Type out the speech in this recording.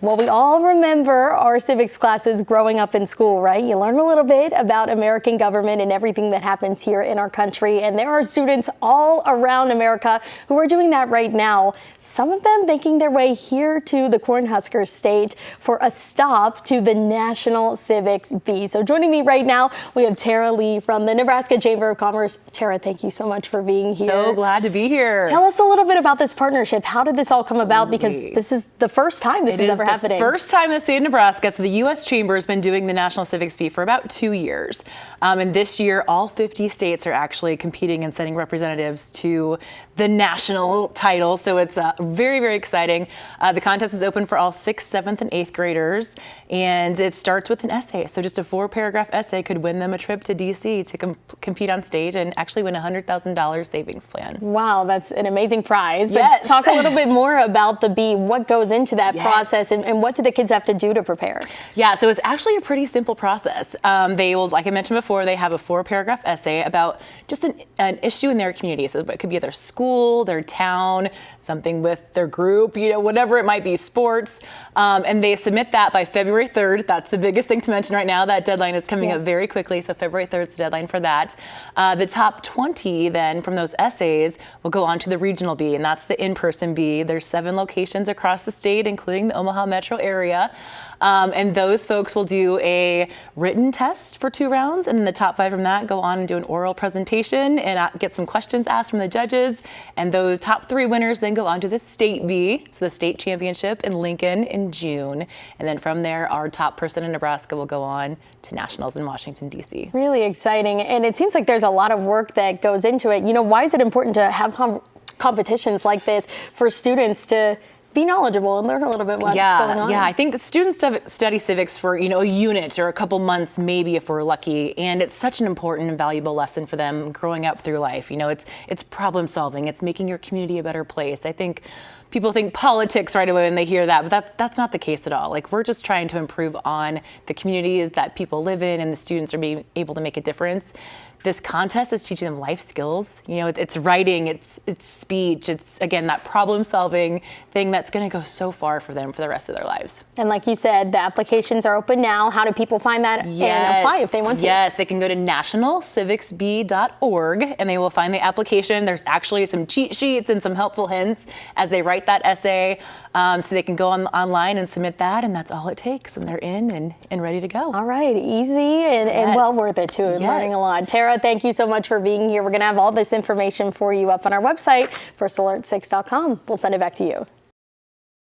Well, we all remember our civics classes growing up in school, right? You learn a little bit about American government and everything that happens here in our country. And there are students all around America who are doing that right now. Some of them making their way here to the Cornhusker State for a stop to the National Civics Bee. So joining me right now, we have Tara Lea from the Nebraska Chamber of Commerce. Tara, thank you so much for being here. So glad to be here. Tell us a little bit about this partnership. How did this all come about? Because this is the first time this is ever happening. First time in the state of Nebraska. So the U.S. Chamber has been doing the National Civics Bee for about 2 years. And this year, all 50 states are actually competing and sending representatives to the national title. So it's very, very exciting. The contest is open for all 6th, 7th, and 8th graders. And it starts with an essay. So just a 4-paragraph essay could win them a trip to D.C. to compete on stage and actually win a $100,000 savings plan. Wow, that's an amazing prize. But yes. Talk a little bit more about the bee. What goes into that process and what do the kids have to do to prepare? Yeah, so it's actually a pretty simple process. They will, like I mentioned before, they have a 4-paragraph essay about just an issue in their community. So it could be their school, their town, something with their group, whatever it might be, sports. And they submit that by February 3rd. That's the biggest thing to mention right now. That deadline is coming up very quickly. So February 3rd is the deadline for that. The top 20 then from those essays will go on to the regional bee, and that's the in-person bee. There's 7 locations across the state, including the Omaha metro area. And those folks will do a written test for 2 rounds, and then the top 5 from that go on and do an oral presentation and get some questions asked from the judges. And those top 3 winners then go on to the state bee, so the state championship in Lincoln in June. And then from there, our top person in Nebraska will go on to nationals in Washington, D.C. Really exciting. And it seems like there's a lot of work that goes into it. Why is it important to have competitions like this for students to be knowledgeable and learn a little bit what's going on? Yeah, I think the students study civics for, a unit or a couple months, maybe if we're lucky. And it's such an important and valuable lesson for them growing up through life. It's problem solving. It's making your community a better place. I think people think politics right away when they hear that, but that's not the case at all. We're just trying to improve on the communities that people live in, and the students are being able to make a difference. This contest is teaching them life skills. It's writing, it's speech, it's, again, that problem solving thing that's going to go so far for them for the rest of their lives. And like you said, the applications are open now. How do people find that and apply if they want to? Yes, they can go to nationalcivicsbee.org and they will find the application. There's actually some cheat sheets and some helpful hints as they write that essay. So they can go online and submit that, and that's all it takes. And they're in and ready to go. All right, easy and well worth it too, and learning a lot. Tara, thank you so much for being here. We're going to have all this information for you up on our website, firstalerts6.com. We'll send it back to you.